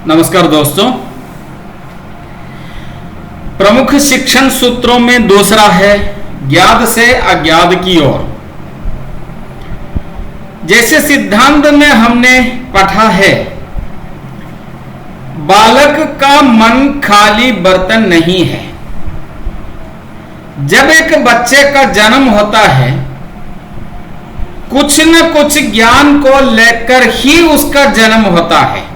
नमस्कार दोस्तों। प्रमुख शिक्षण सूत्रों में दूसरा है ज्ञात से अज्ञात की ओर। जैसे सिद्धांत में हमने पढ़ा है, बालक का मन खाली बर्तन नहीं है। जब एक बच्चे का जन्म होता है, कुछ न कुछ ज्ञान को लेकर ही उसका जन्म होता है।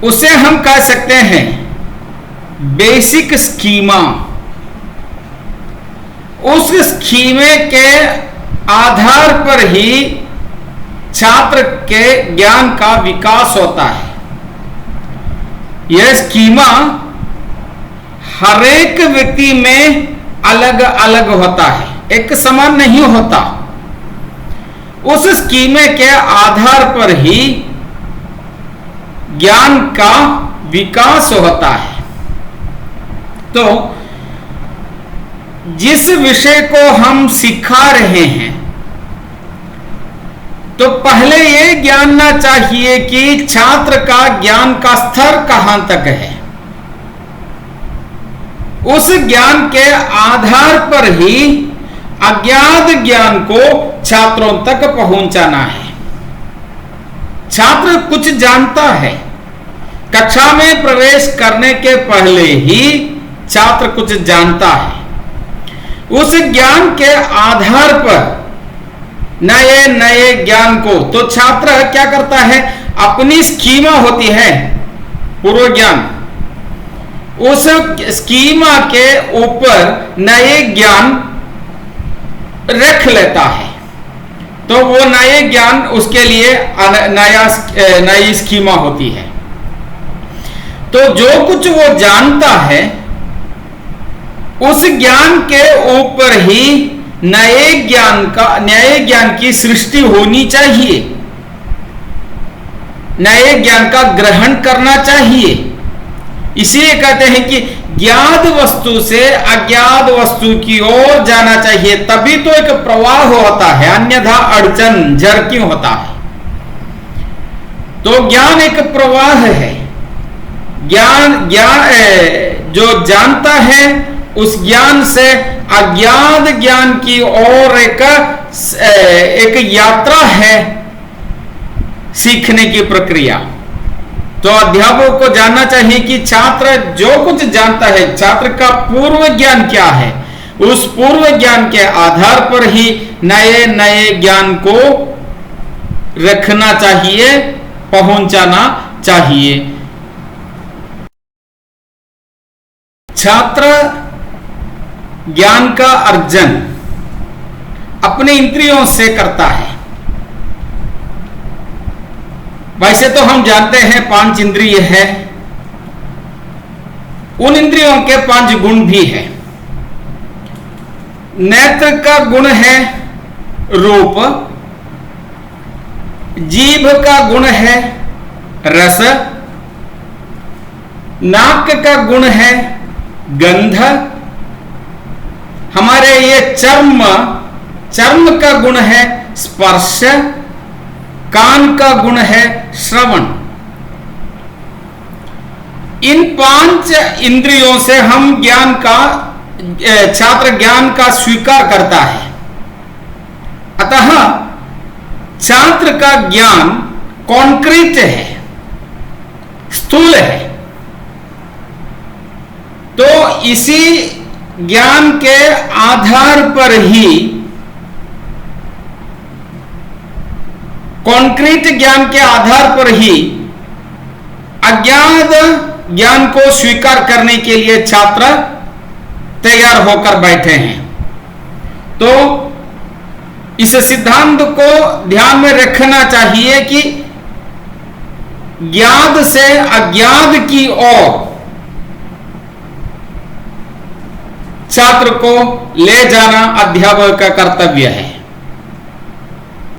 उसे हम कह सकते हैं बेसिक स्कीमा। उस स्कीमे के आधार पर ही छात्र के ज्ञान का विकास होता है। यह स्कीमा हर एक व्यक्ति में अलग अलग होता है, एक समान नहीं होता। उस स्कीमे के आधार पर ही ज्ञान का विकास होता है। तो जिस विषय को हम सिखा रहे हैं, तो पहले यह जानना चाहिए कि छात्र का ज्ञान का स्तर कहां तक है। उस ज्ञान के आधार पर ही अज्ञात ज्ञान को छात्रों तक पहुंचाना है। छात्र कुछ जानता है, कक्षा में प्रवेश करने के पहले ही छात्र कुछ जानता है। उस ज्ञान के आधार पर नए नए ज्ञान को तो छात्र क्या करता है, अपनी स्कीमा होती है पूर्व ज्ञान, उस स्कीमा के ऊपर नए ज्ञान रख लेता है। तो वो नए ज्ञान उसके लिए नई स्कीमा होती है। तो जो कुछ वो जानता है, उस ज्ञान के ऊपर ही नए ज्ञान की सृष्टि होनी चाहिए, नए ज्ञान का ग्रहण करना चाहिए। इसलिए कहते हैं कि ज्ञात वस्तु से अज्ञात वस्तु की ओर जाना चाहिए, तभी तो एक प्रवाह होता है, अन्यथा अड़चन जर्किंग होता है। तो ज्ञान एक प्रवाह है। ज्ञान जो जानता है, उस ज्ञान से अज्ञात ज्ञान की ओर एक यात्रा है, सीखने की प्रक्रिया। तो अध्यापक को जानना चाहिए कि छात्र जो कुछ जानता है, छात्र का पूर्व ज्ञान क्या है। उस पूर्व ज्ञान के आधार पर ही नए नए ज्ञान को रखना चाहिए, पहुंचाना चाहिए। छात्र ज्ञान का अर्जन अपने इंद्रियों से करता है। वैसे तो हम जानते हैं 5 इंद्रिय है, उन इंद्रियों के 5 गुण भी है। नेत्र का गुण है रूप, जीभ का गुण है रस, नाक का गुण है गंध, हमारे ये चर्म का गुण है स्पर्श, कान का गुण है श्रवण। इन 5 इंद्रियों से हम छात्र ज्ञान का स्वीकार करता है। अतः छात्र का ज्ञान कॉन्क्रीट है, स्थूल है। तो इसी ज्ञान के आधार पर ही, कॉन्क्रीट ज्ञान के आधार पर ही अज्ञात ज्ञान को स्वीकार करने के लिए छात्र तैयार होकर बैठे हैं। तो इस सिद्धांत को ध्यान में रखना चाहिए कि ज्ञात से अज्ञात की ओर छात्र को ले जाना अध्यापक का कर्तव्य है।